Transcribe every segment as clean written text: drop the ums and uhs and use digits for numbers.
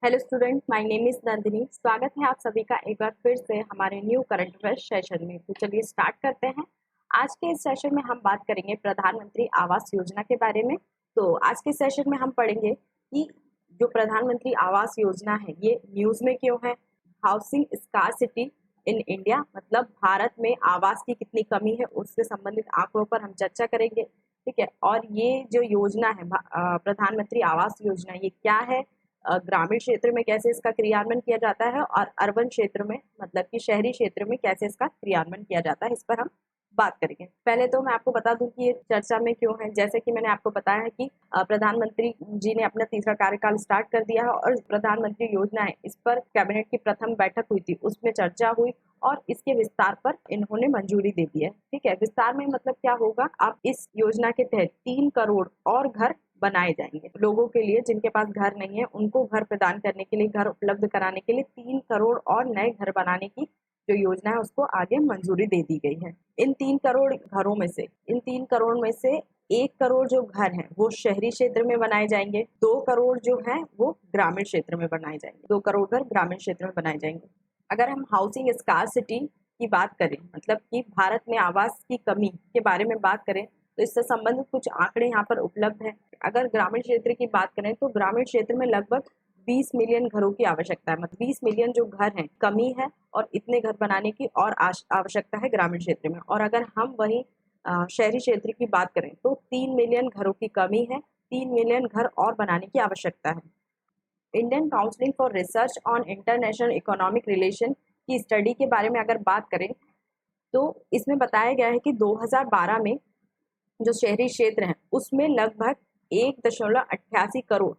Hello student, my name is Nandini. स्वागत है आप सभी का एक बार फिर से हमारे न्यू करंट अफेयर्स सेशन में। तो चलिए स्टार्ट करते हैं। आज के इस सेशन में हम बात करेंगे प्रधानमंत्री आवास योजना के बारे में। तो आज के सेशन में हम पढ़ेंगे कि जो प्रधानमंत्री आवास योजना है ये न्यूज़ में क्यों है, हाउसिंग स्कार्सिटी इन इंडिया, मतलब भारत में आवास की कितनी कमी है उससे संबंधित आंकड़ों पर हम चर्चा करेंगे। ठीक है, और ये जो योजना है प्रधानमंत्री आवास योजना, ये क्या है, ग्रामीण क्षेत्र में कैसे इसका क्रियान्वयन किया जाता है और अर्बन क्षेत्र में मतलब कि शहरी क्षेत्र में कैसे इसका क्रियान्वयन किया जाता है, इस पर हम बात करेंगे। पहले तो मैं आपको बता दूं कि ये चर्चा में क्यों है। जैसे कि मैंने आपको बताया है कि प्रधानमंत्री जी ने अपना तीसरा कार्यकाल स्टार्ट कर दिया है और प्रधानमंत्री योजना है, इस पर कैबिनेट की प्रथम बैठक हुई थी, उसमें चर्चा हुई और इसके विस्तार पर इन्होंने मंजूरी दे दी है। ठीक है, विस्तार में मतलब क्या होगा, अब इस योजना के तहत 3 करोड़ और घर बनाए जाएंगे। लोगों के लिए जिनके पास घर नहीं है उनको घर प्रदान करने के लिए, घर उपलब्ध कराने के लिए 3 करोड़ और नए घर बनाने की जो योजना है उसको आगे मंजूरी दे दी गई है। इन 3 करोड़ घरों में से, इन 3 करोड़ में से 1 करोड़ जो घर हैं वो शहरी क्षेत्र में बनाए जाएंगे, 2 करोड़ जो है वो ग्रामीण क्षेत्र में बनाए जाएंगे। 2 करोड़ घर ग्रामीण क्षेत्र में बनाए जाएंगे। अगर हम हाउसिंग स्कार्सिटी की बात करें, मतलब कि भारत में आवास की कमी के बारे में बात करें, तो इससे संबंधित कुछ आंकड़े यहाँ पर उपलब्ध हैं। अगर ग्रामीण क्षेत्र की बात करें तो ग्रामीण क्षेत्र में लगभग 20 मिलियन घरों की आवश्यकता है, मतलब 20 मिलियन जो घर हैं कमी है और इतने घर बनाने की और आवश्यकता है ग्रामीण क्षेत्र में। और अगर हम वही शहरी क्षेत्र की बात करें तो 3 मिलियन घरों की कमी है, 3 मिलियन घर और बनाने की आवश्यकता है। Indian council for research on international economic relation की स्टडी के बारे में अगर बात करें तो इसमें बताया गया है कि 2012 में जो शहरी क्षेत्र है उसमें लगभग 1.88 करोड़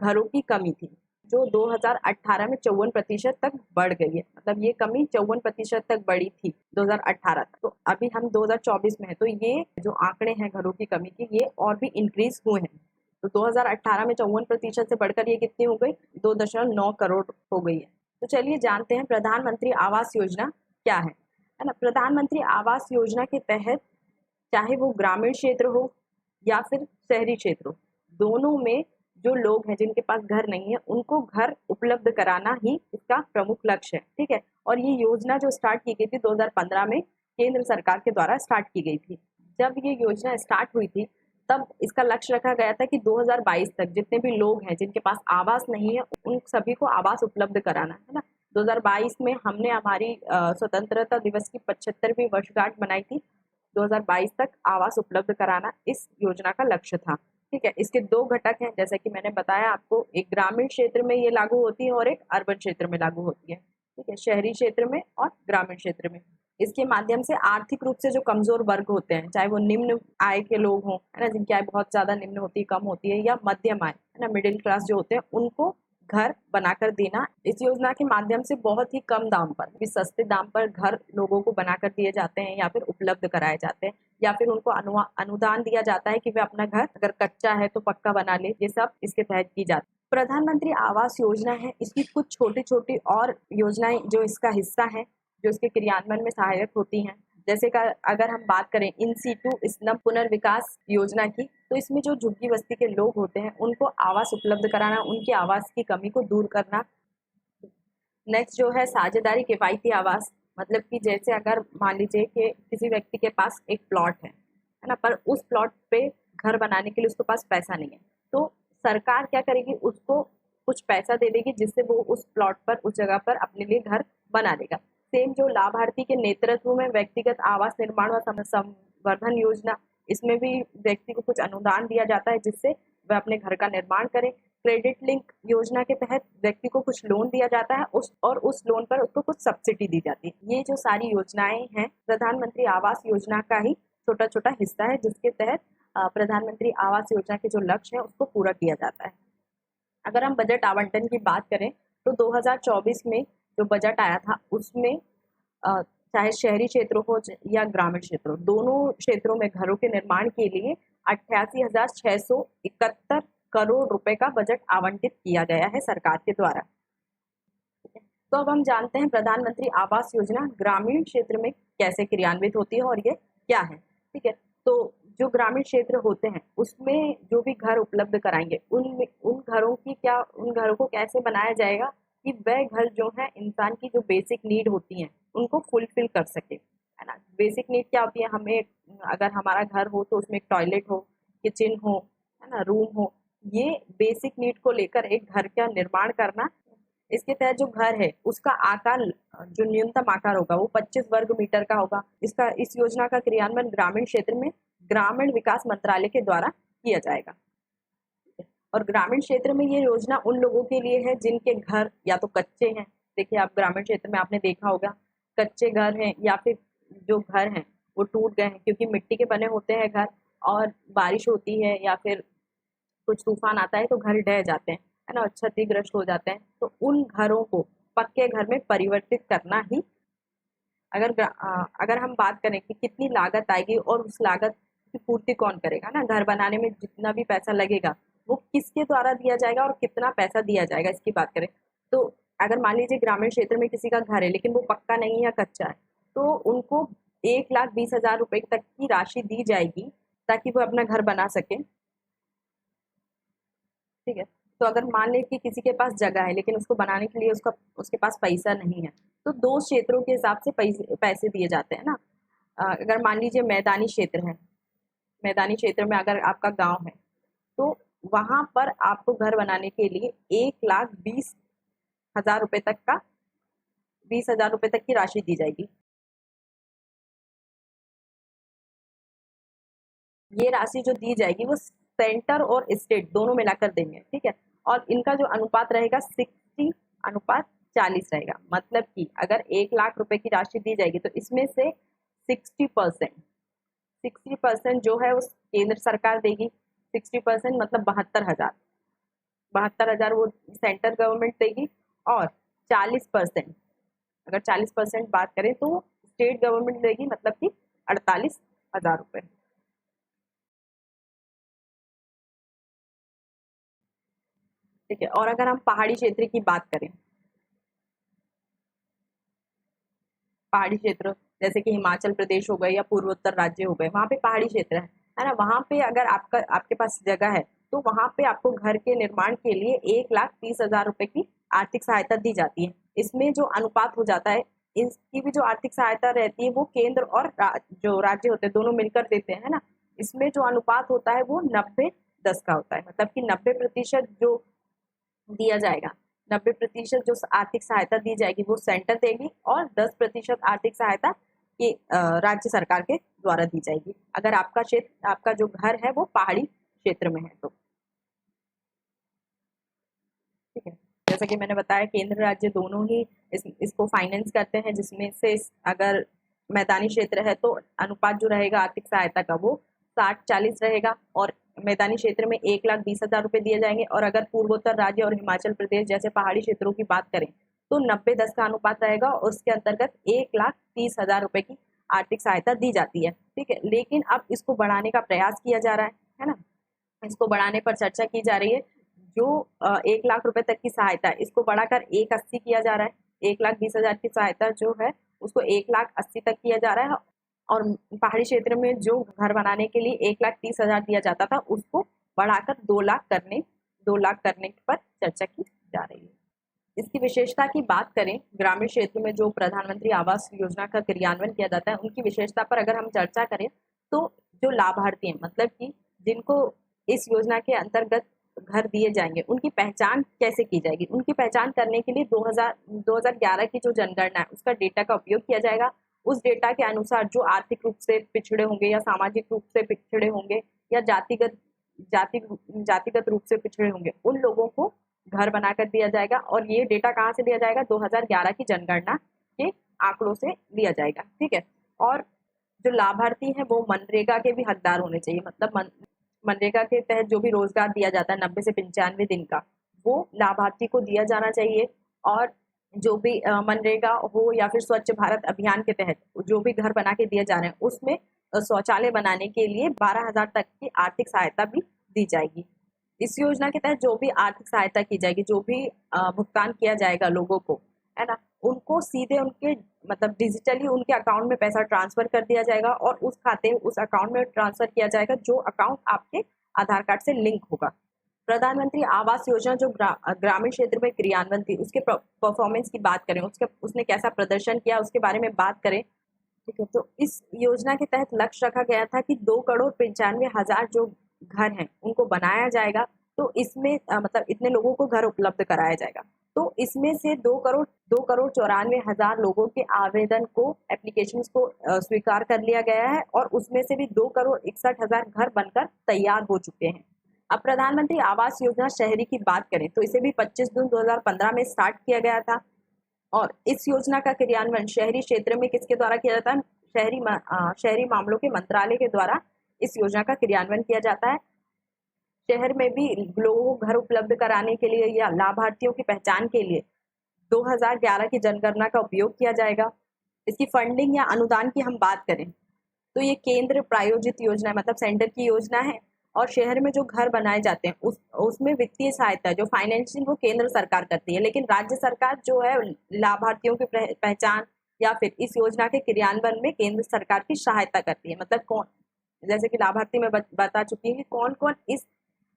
घरों की कमी थी, जो 2018 में 54% तक बढ़ गई है। मतलब ये कमी 54% तक बढ़ी थी 2018 तक। तो अभी हम 2024 में है, तो ये जो आंकड़े हैं घरों की कमी की ये और भी इंक्रीज हुए हैं। तो 2018 में 54% से बढ़कर ये कितनी हो गई, 2.9 करोड़ हो गई है। तो चलिए जानते हैं प्रधानमंत्री आवास योजना क्या है ना। प्रधानमंत्री आवास योजना के तहत चाहे वो ग्रामीण क्षेत्र हो या फिर शहरी क्षेत्र हो, दोनों में जो लोग हैं जिनके पास घर नहीं है उनको घर उपलब्ध कराना ही इसका प्रमुख लक्ष्य है। ठीक है, और ये योजना जो स्टार्ट की गई थी 2015 में केंद्र सरकार के द्वारा स्टार्ट की गई थी। जब ये योजना स्टार्ट हुई थी तब इसका लक्ष्य रखा गया था कि 2022 तक जितने भी लोग हैं जिनके पास आवास नहीं है उन सभी को आवास उपलब्ध कराना है ना। 2022 में हमने हमारी स्वतंत्रता दिवस की 75वीं वर्षगांठ मनाई थी। 2022 तक आवास उपलब्ध कराना इस योजना का लक्ष्य था। ठीक है, इसके 2 घटक हैं, जैसे कि मैंने बताया आपको, एक ग्रामीण क्षेत्र में ये लागू होती है और एक अर्बन क्षेत्र में लागू होती है। ठीक है, शहरी क्षेत्र में और ग्रामीण क्षेत्र में। इसके माध्यम से आर्थिक रूप से जो कमजोर वर्ग होते हैं, चाहे वो निम्न आय के लोग हों, है ना, जिनकी आय बहुत ज्यादा निम्न होती है, कम होती है, या मध्यम आय, है ना, मिडिल क्लास जो होते हैं, उनको घर बनाकर देना। इस योजना के माध्यम से बहुत ही कम दाम पर, भी सस्ते दाम पर घर लोगों को बनाकर दिए जाते हैं या फिर उपलब्ध कराए जाते हैं, या फिर उनको अनुदान दिया जाता है कि वे अपना घर अगर कच्चा है तो पक्का बना ले। ये सब इसके तहत की जाती है। प्रधानमंत्री आवास योजना है, इसकी कुछ छोटी छोटी और योजनाएं जो इसका हिस्सा है, जो इसके क्रियान्वयन में सहायक होती हैं। जैसे का अगर हम बात करें इन सीटू स्लम पुनर्विकास योजना की, तो इसमें जो झुग्गी बस्ती के लोग होते हैं उनको आवास उपलब्ध कराना, उनकी आवास की कमी को दूर करना। नेक्स्ट जो है साझेदारी किफायती आवास, मतलब कि जैसे अगर मान लीजिए कि किसी व्यक्ति के पास एक प्लॉट है ना, पर उस प्लॉट पे घर बनाने के लिए उसके पास पैसा नहीं है, तो सरकार क्या करेगी, उसको कुछ पैसा दे देगी जिससे वो उस प्लॉट पर, उस जगह पर अपने लिए घर बना देगा। सेम जो लाभार्थी के नेतृत्व में व्यक्तिगत आवास निर्माण व संवर्धन योजना, इसमें भी व्यक्ति को कुछ अनुदान दिया जाता है जिससे वह अपने घर का निर्माण करे। क्रेडिट लिंक योजना के तहत व्यक्ति को कुछ लोन दिया जाता है उस लोन पर उसको कुछ सब्सिडी दी जाती है। ये जो सारी योजनाएं हैं प्रधानमंत्री आवास योजना का ही छोटा छोटा हिस्सा है, जिसके तहत प्रधानमंत्री आवास योजना के जो लक्ष्य है उसको पूरा किया जाता है। अगर हम बजट आवंटन की बात करें तो 2024 में जो बजट आया था उसमें चाहे शहरी क्षेत्र हो या ग्रामीण क्षेत्र हो, दोनों क्षेत्रों में घरों के निर्माण के लिए 88,671 करोड़ रुपए का बजट आवंटित किया गया है सरकार के द्वारा। तो अब हम जानते हैं प्रधानमंत्री आवास योजना ग्रामीण क्षेत्र में कैसे क्रियान्वित होती है और ये क्या है। ठीक है, तो जो ग्रामीण क्षेत्र होते हैं उसमें जो भी घर उपलब्ध कराएंगे उन घरों को कैसे बनाया जाएगा कि वह घर जो है इंसान की जो बेसिक नीड होती हैं उनको फुलफिल कर सके, है ना। बेसिक नीड क्या होती है, हमें अगर हमारा घर हो तो उसमें एक टॉयलेट हो, किचन हो, है ना, रूम हो। ये बेसिक नीड को लेकर एक घर का निर्माण करना। इसके तहत जो घर है उसका आकार, जो न्यूनतम आकार होगा वो 25 वर्ग मीटर का होगा। इस योजना का क्रियान्वयन ग्रामीण क्षेत्र में ग्रामीण विकास मंत्रालय के द्वारा किया जाएगा। और ग्रामीण क्षेत्र में ये योजना उन लोगों के लिए है जिनके घर या तो कच्चे हैं। देखिए, आप ग्रामीण क्षेत्र में आपने देखा होगा कच्चे घर हैं, या फिर जो घर हैं वो टूट गए हैं क्योंकि मिट्टी के बने होते हैं घर, और बारिश होती है या फिर कुछ तूफान आता है तो घर ढह जाते हैं, है ना, क्षतिग्रस्त हो जाते हैं। तो उन घरों को पक्के घर में परिवर्तित करना ही। अगर हम बात करें कि कितनी लागत आएगी और उस लागत की पूर्ति कौन करेगा ना, घर बनाने में जितना भी पैसा लगेगा वो किसके द्वारा दिया जाएगा और कितना पैसा दिया जाएगा, इसकी बात करें तो अगर मान लीजिए ग्रामीण क्षेत्र में किसी का घर है लेकिन वो पक्का नहीं है, कच्चा है, तो उनको 1,20,000 रुपए तक की राशि दी जाएगी ताकि वो अपना घर बना सके। ठीक है। तो अगर मान लें कि किसी के पास जगह है लेकिन उसको बनाने के लिए उसके पास पैसा नहीं है, तो दो क्षेत्रों के हिसाब से पैसे दिए जाते हैं ना। अगर मान लीजिए मैदानी क्षेत्र है, मैदानी क्षेत्र में अगर आपका गांव है तो वहां पर आपको घर बनाने के लिए 1,20,000 रुपए तक का 20,000 रुपए तक की राशि दी जाएगी। ये राशि जो दी जाएगी वो सेंटर और स्टेट दोनों मिलाकर देंगे, ठीक है। और इनका जो अनुपात रहेगा 60:40 रहेगा। मतलब कि अगर 1,00,000 रुपए की राशि दी जाएगी तो इसमें से 60% जो है उस केंद्र सरकार देगी। 60% मतलब 72,000, 72,000 वो सेंट्रल गवर्नमेंट देगी। और 40%, अगर 40% बात करें तो स्टेट गवर्नमेंट देगी, मतलब कि 48,000 रुपए। ठीक है। और अगर हम पहाड़ी क्षेत्र की बात करें, पहाड़ी क्षेत्र जैसे कि हिमाचल प्रदेश हो गए या पूर्वोत्तर राज्य हो गए, वहां पे पहाड़ी क्षेत्र है ना, वहां पे अगर आपके पास जगह है तो वहां पे आपको घर के निर्माण के लिए 1,30,000 रुपए की आर्थिक सहायता दी जाती है। इसमें जो अनुपात हो जाता है, इसकी भी जो आर्थिक सहायता रहती है वो केंद्र और जो राज्य होते हैं दोनों मिलकर देते हैं, है ना। इसमें जो अनुपात होता है वो 90-10 का होता है। मतलब कि 90% जो दिया जाएगा, 90% जो आर्थिक सहायता दी जाएगी वो सेंटर देगी, और 10% आर्थिक सहायता ये राज्य सरकार के द्वारा दी जाएगी, अगर आपका जो घर है वो पहाड़ी क्षेत्र में है तो। ठीक है। जैसा कि मैंने बताया केंद्र राज्य दोनों ही इसको फाइनेंस करते हैं, जिसमें से अगर मैदानी क्षेत्र है तो अनुपात जो रहेगा आर्थिक सहायता का वो 60-40 रहेगा, और मैदानी क्षेत्र में 1,20,000 रुपए दिए जाएंगे। और अगर पूर्वोत्तर राज्य और हिमाचल प्रदेश जैसे पहाड़ी क्षेत्रों की बात करें तो 90-10 का अनुपात रहेगा, और उसके अंतर्गत 1,30,000 रुपए की आर्थिक सहायता दी जाती है। ठीक है। लेकिन अब इसको बढ़ाने का प्रयास किया जा रहा है ना, इसको बढ़ाने पर चर्चा की जा रही है। जो 1,00,000 रुपए तक की सहायता है इसको बढ़ाकर 1,80 किया जा रहा है। 1,20,000 की सहायता जो है उसको 1,80 तक किया जा रहा है। और पहाड़ी क्षेत्र में जो घर बनाने के लिए 1,30,000 दिया जाता था उसको बढ़ाकर 2,00,000 करने पर चर्चा की जा रही है। इसकी विशेषता की बात करें, ग्रामीण क्षेत्र में जो प्रधानमंत्री आवास योजना का क्रियान्वयन किया जाता है उनकी विशेषता पर अगर हम चर्चा करें तो जो लाभार्थी हैं, मतलब कि जिनको इस योजना के अंतर्गत घर दिए जाएंगे, उनकी पहचान कैसे की जाएगी। उनकी पहचान करने के लिए 2011 की जो जनगणना है उसका डेटा का उपयोग किया जाएगा। उस डेटा के अनुसार जो आर्थिक रूप से पिछड़े होंगे या सामाजिक रूप से पिछड़े होंगे या जातिगत रूप से पिछड़े होंगे, उन लोगों को घर बनाकर दिया जाएगा। और ये डेटा कहाँ से दिया जाएगा, 2011 की जनगणना के आंकड़ों से लिया जाएगा। ठीक है। और जो लाभार्थी हैं वो मनरेगा के भी हकदार होने चाहिए। मतलब मनरेगा के तहत जो भी रोजगार दिया जाता है 90 से 95 दिन का, वो लाभार्थी को दिया जाना चाहिए। और जो भी मनरेगा हो या फिर स्वच्छ भारत अभियान के तहत जो भी घर बना के दिए जा रहे हैं उसमें शौचालय बनाने के लिए 12,000 तक की आर्थिक सहायता भी दी जाएगी। इस योजना के तहत जो भी आर्थिक सहायता की जाएगी, जो भी भुगतान किया जाएगा लोगों को, है ना, उनको सीधे उनके मतलब डिजिटली उनके अकाउंट में पैसा ट्रांसफर कर दिया जाएगा और उस खाते उस अकाउंट में ट्रांसफर किया जाएगा जो अकाउंट आपके आधार कार्ड से लिंक होगा। प्रधानमंत्री आवास योजना जो ग्रामीण क्षेत्र में क्रियान्वयन थी उसके परफॉर्मेंस की बात करें, उसने कैसा प्रदर्शन किया उसके बारे में बात करें। ठीक है, तो इस योजना के तहत लक्ष्य रखा गया था कि 2,95,00,000 जो घर हैं उनको बनाया जाएगा। तो इसमें मतलब इतने लोगों को घर उपलब्ध कराया जाएगा। तो इसमें से 2,94,000 लोगों के आवेदन को एप्लीकेशंस को स्वीकार कर लिया गया है और उसमें से भी 2,61,000 घर बनकर तैयार हो चुके हैं। अब प्रधानमंत्री आवास योजना शहरी की बात करें तो इसे भी 25 जून 2015 में स्टार्ट किया गया था और इस योजना का क्रियान्वयन शहरी क्षेत्र में किसके द्वारा किया जाता है? शहरी मामलों के मंत्रालय के द्वारा इस योजना का क्रियान्वयन किया जाता है। शहर में भी लोगों को घर उपलब्ध कराने के लिए या लाभार्थियों की पहचान के लिए 2011 की जनगणना का उपयोग किया जाएगा। इसकी फंडिंग या अनुदान की हम बात करें तो ये केंद्र प्रायोजित योजना है, मतलब सेंटर की योजना है और शहर में जो घर बनाए जाते हैं उसमें वित्तीय सहायता जो फाइनेंशिंग वो केंद्र सरकार करती है, लेकिन राज्य सरकार जो है लाभार्थियों की पहचान या फिर इस योजना के क्रियान्वयन में केंद्र सरकार की सहायता करती है। मतलब कौन, जैसे कि लाभार्थी में बता चुकी है कि कौन कौन इस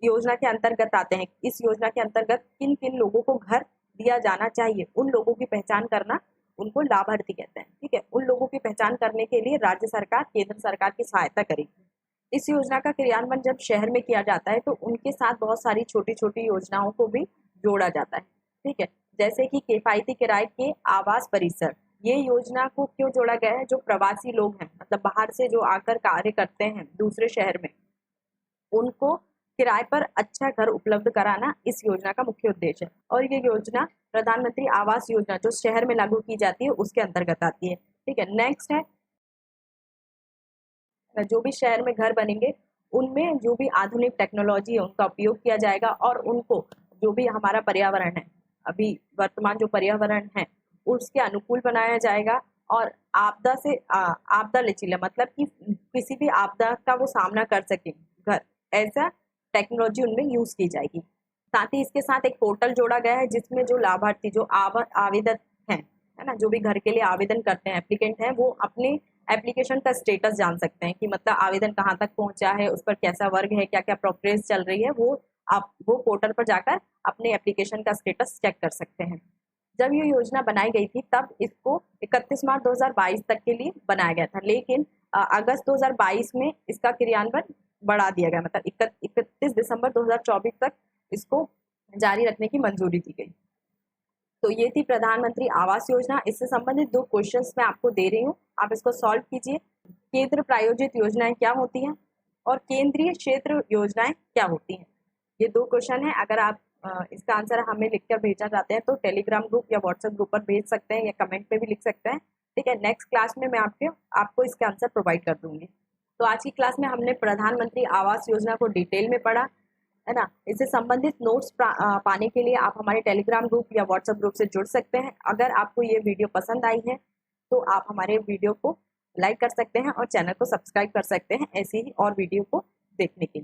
योजना के अंतर्गत आते हैं, इस योजना के अंतर्गत किन किन लोगों को घर दिया जाना चाहिए, उन लोगों की पहचान करना उनको लाभार्थी कहते हैं। ठीक है, उन लोगों की पहचान करने के लिए राज्य सरकार केंद्र सरकार की सहायता करेगी। इस योजना का क्रियान्वयन जब शहर में किया जाता है तो उनके साथ बहुत सारी छोटी छोटी योजनाओं को भी जोड़ा जाता है। ठीक है, जैसे कि किफायती किराए के आवास परिसर, ये योजना को क्यों जोड़ा गया है? जो प्रवासी लोग हैं, मतलब बाहर से जो आकर कार्य करते हैं दूसरे शहर में, उनको किराए पर अच्छा घर उपलब्ध कराना इस योजना का मुख्य उद्देश्य है। और ये योजना प्रधानमंत्री आवास योजना जो शहर में लागू की जाती है उसके अंतर्गत आती है। ठीक है, नेक्स्ट है जो भी शहर में घर बनेंगे उनमें जो भी आधुनिक टेक्नोलॉजी है उनका उपयोग किया जाएगा और उनको जो भी हमारा पर्यावरण है, अभी वर्तमान जो पर्यावरण है उसके अनुकूल बनाया जाएगा और आपदा से आपदा लचीला, मतलब कि किसी भी आपदा का वो सामना कर सके घर, ऐसा टेक्नोलॉजी उनमें यूज की जाएगी। साथ ही इसके साथ एक पोर्टल जोड़ा गया है जिसमें जो लाभार्थी जो आवेदक हैं, है ना, जो भी घर के लिए आवेदन करते हैं एप्लीकेंट हैं, वो अपने एप्लीकेशन का स्टेटस जान सकते हैं कि मतलब आवेदन कहाँ तक पहुंचा है, उस पर कैसा वर्ग है, क्या क्या प्रोग्रेस चल रही है, वो पोर्टल पर जाकर अपने एप्लीकेशन का स्टेटस चेक कर सकते हैं। जब ये योजना बनाई गई थी तब इसको 31 मार्च 2022 तक के लिए बनाया गया था, लेकिन अगस्त 2022 में इसका क्रियान्वयन बढ़ा दिया गया, मतलब 31 दिसंबर 2024 तक इसको जारी रखने की मंजूरी दी गई। तो ये थी प्रधानमंत्री आवास योजना। इससे संबंधित 2 क्वेश्चंस मैं आपको दे रही हूँ, आप इसको सॉल्व कीजिए। केंद्र प्रायोजित योजनाएं क्या होती हैं और केंद्रीय क्षेत्र योजनाएं क्या होती हैं? ये 2 क्वेश्चन है। अगर आप इसका आंसर हमें लिखकर भेजना चाहते हैं तो टेलीग्राम ग्रुप या व्हाट्सएप ग्रुप पर भेज सकते हैं या कमेंट पे भी लिख सकते हैं। ठीक है, नेक्स्ट क्लास में मैं आपको इसके आंसर प्रोवाइड कर दूंगी। तो आज की क्लास में हमने प्रधानमंत्री आवास योजना को डिटेल में पढ़ा, है ना। इससे संबंधित नोट्स पाने के लिए आप हमारे टेलीग्राम ग्रुप या व्हाट्सएप ग्रुप से जुड़ सकते हैं। अगर आपको ये वीडियो पसंद आई है तो आप हमारे वीडियो को लाइक कर सकते हैं और चैनल को सब्सक्राइब कर सकते हैं ऐसी ही और वीडियो को देखने के लिए।